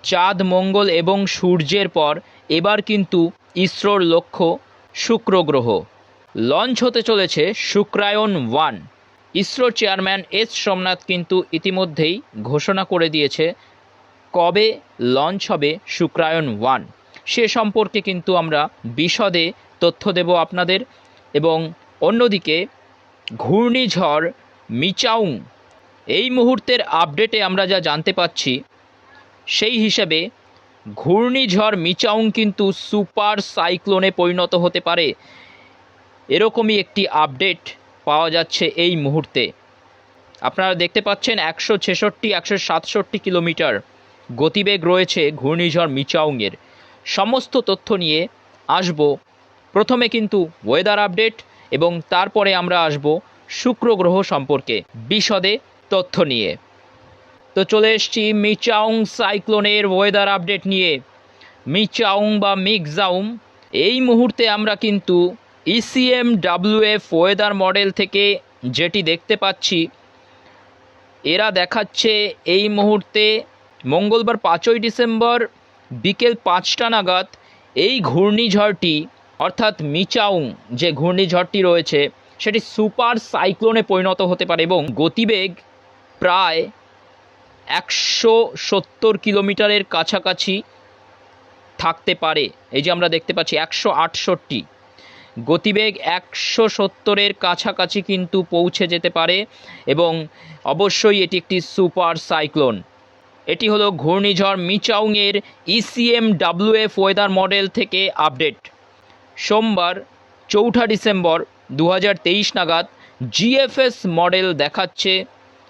চাঁদ, মঙ্গল এবং সূর্যের পর এবার কিন্তু ইসরোর লক্ষ্য শুক্র গ্রহ। লঞ্চ হতে চলেছে শুক্রায়ন-1। ইসরোর চেয়ারম্যান এস সোমনাথ কিন্তু ইতিমধ্যেই ঘোষণা করে দিয়েছে কবে লঞ্চ হবে শুক্রায়ন-1। সে সম্পর্কে কিন্তু আমরা বিশদে তথ্য দেব আপনাদের। এবং অন্যদিকে ঘূর্ণিঝড় মিচাউং, এই মুহূর্তের আপডেটে আমরা যা জানতে পাচ্ছি সেই হিসেবে ঘূর্ণিঝড় মিচাউং কিন্তু সুপার সাইক্লোনে পরিণত হতে পারে, এরকমই একটি আপডেট পাওয়া যাচ্ছে এই মুহূর্তে। আপনারা দেখতে পাচ্ছেন 166-167 কিলোমিটার গতিবেগ রয়েছে ঘূর্ণিঝড় মিচাউংয়ের। সমস্ত তথ্য নিয়ে আসব। প্রথমে কিন্তু ওয়েদার আপডেট এবং তারপরে আমরা আসব শুক্র গ্রহ সম্পর্কে বিশদে তথ্য নিয়ে। তো চলে এসছি মিচাউং সাইক্লোনের ওয়েদার আপডেট নিয়ে। মিচাউং বা মিগজাউম, এই মুহূর্তে আমরা কিন্তু ECMWF ওয়েদার মডেল থেকে যেটি দেখতে পাচ্ছি, এরা দেখাচ্ছে এই মুহূর্তে মঙ্গলবার 5ই ডিসেম্বর বিকেল 5টা নাগাদ এই ঘূর্ণিঝড়টি অর্থাৎ মিচাউং যে ঘূর্ণিঝড়টি রয়েছে সেটি সুপার সাইক্লোনে পরিণত হতে পারে এবং গতিবেগ প্রায় 170 কিলোমিটারের কাছাকাছি থাকতে পারে। এই যে আমরা দেখতে পাচ্ছি 168, গতিবেগ 170-এর কাছাকাছি কিন্তু পৌঁছে যেতে পারে এবং অবশ্যই এটি একটি সুপার সাইক্লোন। এটি হলো ঘূর্ণিঝড় মিচাউংয়ের ECMWF ওয়েদার মডেল থেকে আপডেট। সোমবার 4 ডিসেম্বর 2023 নাগাদ GFS মডেল দেখাচ্ছে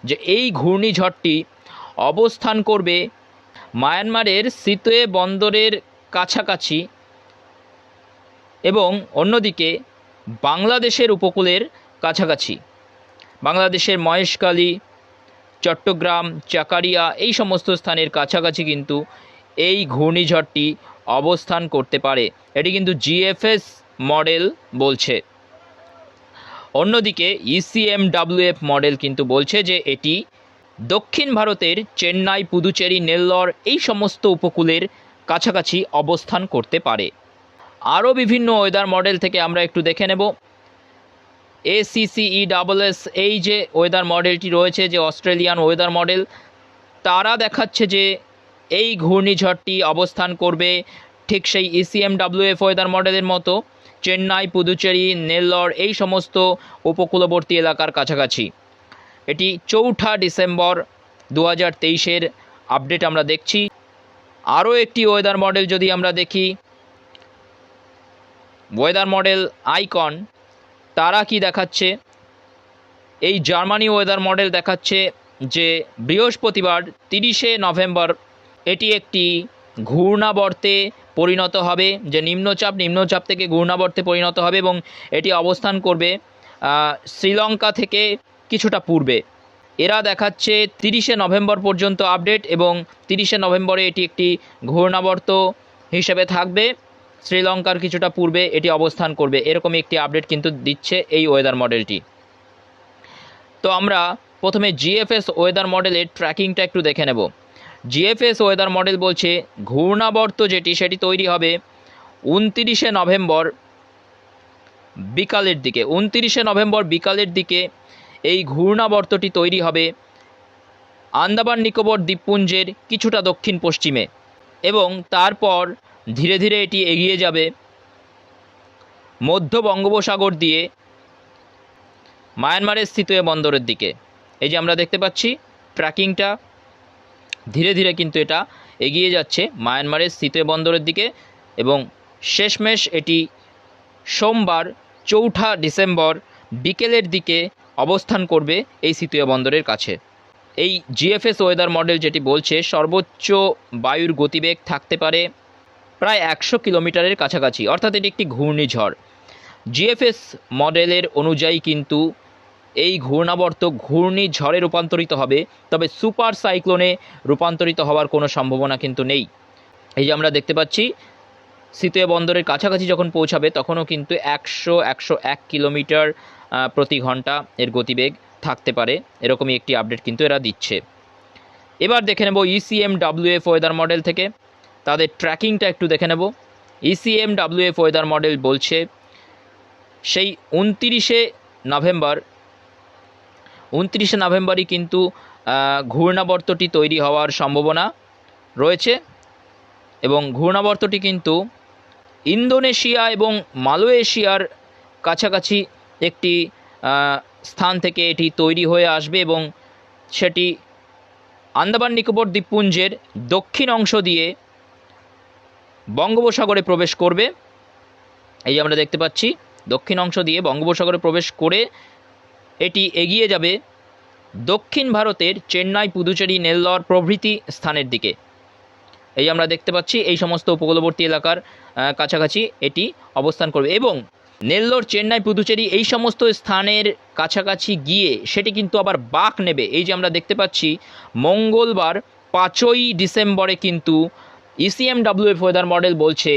যে এই ঘূর্ণিঝড়টি অবস্থান করবে মায়ানমারের সিতোয়ে বন্দরের কাছাকাছি এবং অন্যদিকে বাংলাদেশের উপকূলের কাছাকাছি। বাংলাদেশের মহেশখালী, চট্টগ্রাম, চাকারিয়া এই সমস্ত স্থানের কাছাকাছি কিন্তু এই ঘূর্ণিঝড়টি অবস্থান করতে পারে। এটি কিন্তু GFS মডেল বলছে। অন্যদিকে ECMWF মডেল কিন্তু বলছে যে এটি দক্ষিণ ভারতের চেন্নাই, পুদুচেরি, নেল্লর এই সমস্ত উপকূলের কাছাকাছি অবস্থান করতে পারে। আরও বিভিন্ন ওয়েদার মডেল থেকে আমরা একটু দেখে নেব। ACCESS এই যে ওয়েদার মডেলটি রয়েছে, যে অস্ট্রেলিয়ান ওয়েদার মডেল, তারা দেখাচ্ছে যে এই ঘূর্ণিঝড়টি অবস্থান করবে ঠিক সেই ECMWF ওয়েদার মডেলের মতো চেন্নাই, পুদুচেরি, নেল্লর এই সমস্ত উপকূলবর্তী এলাকার কাছাকাছি। এটি 4 ডিসেম্বর 2023-এর আপডেট আমরা দেখছি। আরও একটি ওয়েদার মডেল যদি আমরা দেখি, ওয়েদার মডেল আইকন, তারা কি দেখাচ্ছে, এই জার্মানি ওয়েদার মডেল দেখাচ্ছে যে বৃহস্পতিবার 30শে নভেম্বর এটি একটি ঘূর্ণাবর্তে পরিণত হবে, যে নিম্নচাপ থেকে ঘূর্ণাবর্তে পরিণত হবে এবং এটি অবস্থান করবে শ্রীলঙ্কা থেকে কিছুটা পূর্বে। এরা দেখাচ্ছে 30শে নভেম্বর পর্যন্ত আপডেট এবং 30শে নভেম্বরে এটি একটি ঘূর্ণাবর্ত হিসেবে থাকবে, শ্রীলঙ্কার কিছুটা পূর্বে এটি অবস্থান করবে, এরকমই একটি আপডেট কিন্তু দিচ্ছে এই ওয়েদার মডেলটি। তো আমরা প্রথমে GFS ওয়েদার মডেলের ট্র্যাকিংটা একটু দেখে নেব। GFS ওয়েদার মডেল বলছে ঘূর্ণাবর্ত সেটি তৈরি হবে 29শে নভেম্বর বিকালের দিকে। 29শে নভেম্বর বিকালের দিকে এই ঘূর্ণাবর্তটি তৈরি হবে আন্দামান নিকোবর দ্বীপপুঞ্জের কিছুটা দক্ষিণ পশ্চিমে এবং তারপর ধীরে ধীরে এটি এগিয়ে যাবে মধ্য বঙ্গোপসাগর দিয়ে মায়ানমারের সিতোয়ে বন্দরের দিকে। এই যে আমরা দেখতে পাচ্ছি ট্র্যাকিংটা, ধীরে ধীরে কিন্তু এটা এগিয়ে যাচ্ছে মায়ানমারের সিতোয়ে বন্দরের দিকে এবং শেষমেশ এটি সোমবার 4 ডিসেম্বর বিকেলের দিকে অবস্থান করবে এই সিতোয়ে বন্দরের কাছে। এই GFS ওয়েদার মডেল যেটি বলছে সর্বোচ্চ বায়ুর গতিবেগ থাকতে পারে প্রায় 100 কিলোমিটারের কাছাকাছি, অর্থাৎ এটি একটি ঘূর্ণিঝড়। GFS মডেলের অনুযায়ী কিন্তু এই ঘূর্ণাবর্ত ঘূর্ণিঝড়ে রূপান্তরিত হবে, তবে সুপার সাইক্লোনে রূপান্তরিত হওয়ার কোনো সম্ভাবনা কিন্তু নেই। এই যে আমরা দেখতে পাচ্ছি সিতোয়ে বন্দরের কাছাকাছি যখন পৌঁছাবে তখনও কিন্তু 100-101 কিলোমিটার প্রতি ঘন্টা এর গতিবেগ থাকতে পারে, এরকমই একটি আপডেট কিন্তু এরা দিচ্ছে। এবার দেখে নেব ECMWF ওয়েদার মডেল থেকে তাদের ট্র্যাকিংটা একটু দেখে নেব। ECMWF ওয়েদার মডেল বলছে সেই 29শে নভেম্বরই কিন্তু ঘূর্ণাবর্তটি তৈরি হওয়ার সম্ভাবনা রয়েছে এবং ঘূর্ণাবর্তটি কিন্তু ইন্দোনেশিয়া এবং মালয়েশিয়ার কাছাকাছি একটি স্থান থেকে এটি তৈরি হয়ে আসবে এবং সেটি আন্দামান নিকোবর দ্বীপপুঞ্জের দক্ষিণ অংশ দিয়ে বঙ্গোপসাগরে প্রবেশ করবে। এই যে আমরা দেখতে পাচ্ছি দক্ষিণ অংশ দিয়ে বঙ্গোপসাগরে প্রবেশ করে এটি এগিয়ে যাবে দক্ষিণ ভারতের চেন্নাই, পুদুচেরি, নেল্লর প্রভৃতি স্থানের দিকে। এই আমরা দেখতে পাচ্ছি এই সমস্ত উপকূলবর্তী এলাকার কাছাকাছি এটি অবস্থান করবে এবং নেল্লোর, চেন্নাই, পুদুচেরি এই সমস্ত স্থানের কাছাকাছি গিয়ে সেটি কিন্তু আবার বাঁক নেবে। এই যে আমরা দেখতে পাচ্ছি মঙ্গলবার 5ই ডিসেম্বরে কিন্তু ECMWF ওয়েদার মডেল বলছে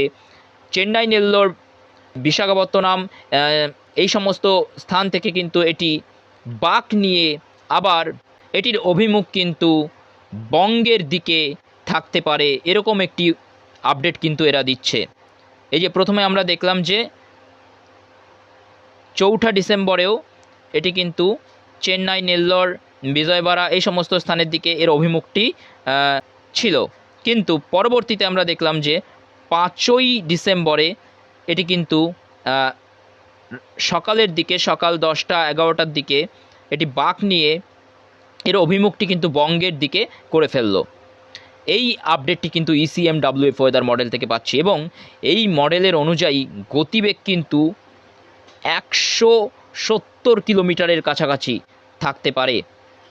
চেন্নাই, নেল্লোর, বিশাখাপত্তনম এই সমস্ত স্থান থেকে কিন্তু এটি বাঁক নিয়ে আবার এটির অভিমুখ কিন্তু বঙ্গের দিকে থাকতে পারে, এরকম একটি আপডেট কিন্তু এরা দিচ্ছে। এই যে প্রথমে আমরা দেখলাম যে 4 ডিসেম্বরেও এটি কিন্তু চেন্নাই, নেল্লোর, বিজয়বাড়া এই সমস্ত স্থানের দিকে এর অভিমুখটি ছিল, কিন্তু পরবর্তীতে আমরা দেখলাম যে 5ই ডিসেম্বরে এটি কিন্তু সকালের দিকে, সকাল 10টা-11টার দিকে এটি বাঁক নিয়ে এর অভিমুখটি কিন্তু বঙ্গের দিকে করে ফেললো। এই আপডেটটি কিন্তু ECMWF ওয়েদার মডেল থেকে পাচ্ছি এবং এই মডেলের অনুযায়ী গতিবেগ কিন্তু 170 কিলোমিটারের কাছাকাছি থাকতে পারে।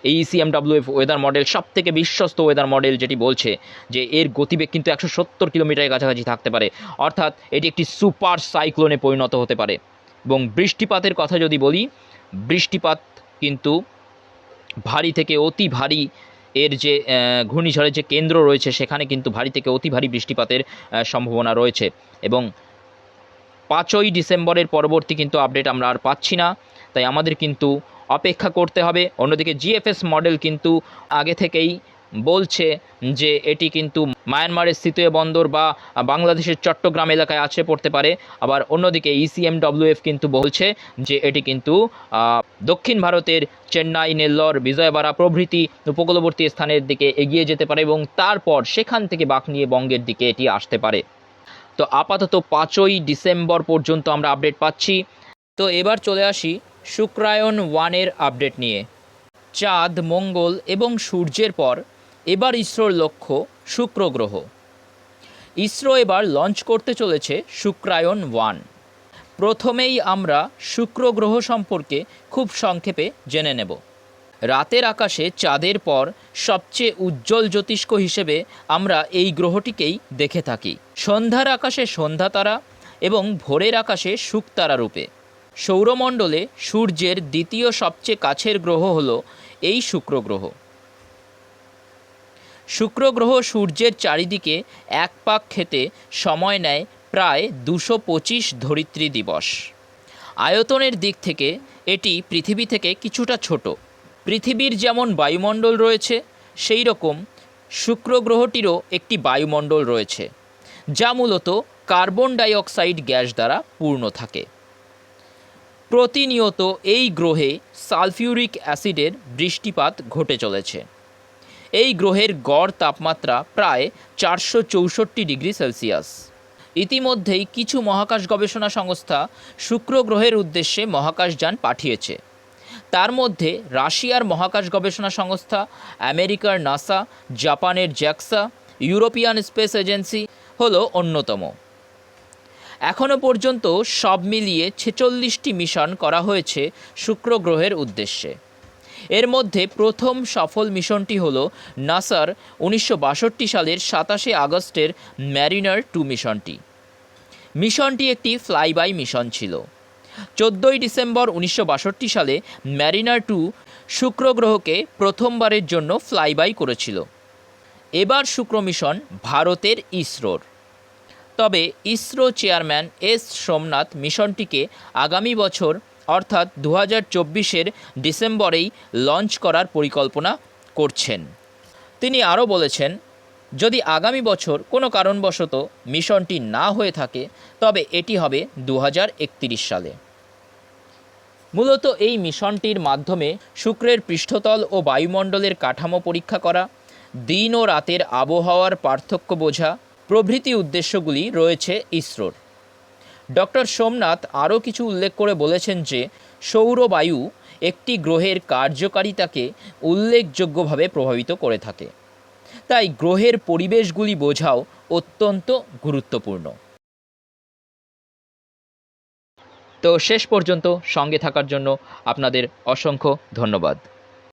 এই ECMWF ওয়েদার মডেল সবথেকে বিশ্বস্ত ওয়েদার মডেল, যেটি বলছে যে এর গতিবেগ কিন্তু 170 কিলোমিটারের কাছাকাছি থাকতে পারে, অর্থাৎ এটি একটি সুপার সাইক্লোনে পরিণত হতে পারে। এবং বৃষ্টিপাতের কথা যদি বলি, বৃষ্টিপাত কিন্তু ভারী থেকে অতি ভারী, এর যে ঘূর্ণিঝড়ের যে কেন্দ্র রয়েছে সেখানে কিন্তু ভারী থেকে অতি ভারী বৃষ্টিপাতের সম্ভাবনা রয়েছে এবং 5ই ডিসেম্বরের পরবর্তী কিন্তু আপডেট আমরা আর পাচ্ছি না, তাই আমাদের কিন্তু অপেক্ষা করতে হবে। অন্যদিকে GFS মডেল কিন্তু আগে থেকেই বলছে যে এটি কিন্তু মায়ানমারের সিতুয়ে বন্দর বা বাংলাদেশের চট্টগ্রাম এলাকায় আছড়ে পড়তে পারে। আবার অন্যদিকে ECMWF কিন্তু বলছে যে এটি কিন্তু দক্ষিণ ভারতের চেন্নাই, নেল্লোর, বিজয়বাড়া প্রভৃতি উপকূলবর্তী স্থানের দিকে এগিয়ে যেতে পারে এবং তারপর সেখান থেকে বাঁক নিয়ে বঙ্গের দিকে এটি আসতে পারে। তো আপাতত 5ই ডিসেম্বর পর্যন্ত আমরা আপডেট পাচ্ছি। তো এবার চলে আসি শুক্রায়ন 1-এর আপডেট নিয়ে। চাঁদ, মঙ্গল এবং সূর্যের পর এবার ইসরোর লক্ষ্য শুক্র গ্রহ। ইসরো এবার লঞ্চ করতে চলেছে শুক্রায়ন 1। প্রথমেই আমরা শুক্র গ্রহ সম্পর্কে খুব সংক্ষেপে জেনে নেব। রাতের আকাশে চাঁদের পর সবচেয়ে উজ্জ্বল জ্যোতিষ্ক হিসেবে আমরা এই গ্রহটিকেই দেখে থাকি। সন্ধ্যার আকাশে সন্ধ্যা তারা এবং ভোরের আকাশে শুকতারা রূপে। সৌরমণ্ডলে সূর্যের দ্বিতীয় সবচেয়ে কাছের গ্রহ হল এই শুক্র গ্রহ। শুক্র গ্রহ সূর্যের চারিদিকে এক পাক খেতে সময় নেয় প্রায় 225 ধরিত্রী দিবস। আয়তনের দিক থেকে এটি পৃথিবী থেকে কিছুটা ছোট। পৃথিবীর যেমন বায়ুমণ্ডল রয়েছে সেই রকম শুক্র গ্রহটিরও একটি বায়ুমণ্ডল রয়েছে, যা মূলত কার্বন ডাইঅক্সাইড গ্যাস দ্বারা পূর্ণ থাকে। প্রতিনিয়ত এই গ্রহে সালফিউরিক অ্যাসিডের বৃষ্টিপাত ঘটে চলেছে। এই গ্রহের গড় তাপমাত্রা প্রায় 464 ডিগ্রি সেলসিয়াস। ইতিমধ্যেই কিছু মহাকাশ গবেষণা সংস্থা শুক্র গ্রহের উদ্দেশ্যে মহাকাশযান পাঠিয়েছে। তার মধ্যে রাশিয়ার মহাকাশ গবেষণা সংস্থা, আমেরিকার নাসা, জাপানের জ্যাক্সা, ইউরোপিয়ান স্পেস এজেন্সি হলো অন্যতম। এখনও পর্যন্ত সব মিলিয়ে 46টি মিশন করা হয়েছে শুক্র গ্রহের উদ্দেশ্যে। এর মধ্যে প্রথম সফল মিশনটি হল নাসার 1962 সালের 27শে আগস্টের ম্যারিনার 2 মিশনটি। মিশনটি একটি ফ্লাইবাই মিশন ছিল। 14ই ডিসেম্বর 1962 সালে ম্যারিনার 2 শুক্র গ্রহকে প্রথমবারের জন্য ফ্লাইবাই করেছিল। এবার শুক্র মিশন ভারতের ইসরোর। তবে ইসরো চেয়ারম্যান এস সোমনাথ মিশনটিকে আগামী বছর অর্থাৎ 2024-এর ডিসেম্বরেই লঞ্চ করার পরিকল্পনা করছেন। তিনি আরও বলেছেন, যদি আগামী বছর কোনো কারণবশত মিশনটি না হয়ে থাকে তবে এটি হবে 2031 সালে। মূলত এই মিশনটির মাধ্যমে শুক্রের পৃষ্ঠতল ও বায়ুমণ্ডলের কাঠামো পরীক্ষা করা, দিন ও রাতের আবহাওয়ার পার্থক্য বোঝা প্রভৃতি উদ্দেশ্যগুলি রয়েছে ইসরোর। ডক্টর সোমনাথ আরও কিছু উল্লেখ করে বলেছেন যে সৌরবায়ু একটি গ্রহের কার্যকারিতাকে উল্লেখযোগ্যভাবে প্রভাবিত করে থাকে, তাই গ্রহের পরিবেশগুলি বোঝাও অত্যন্ত গুরুত্বপূর্ণ। তো শেষ পর্যন্ত সঙ্গে থাকার জন্য আপনাদের অসংখ্য ধন্যবাদ।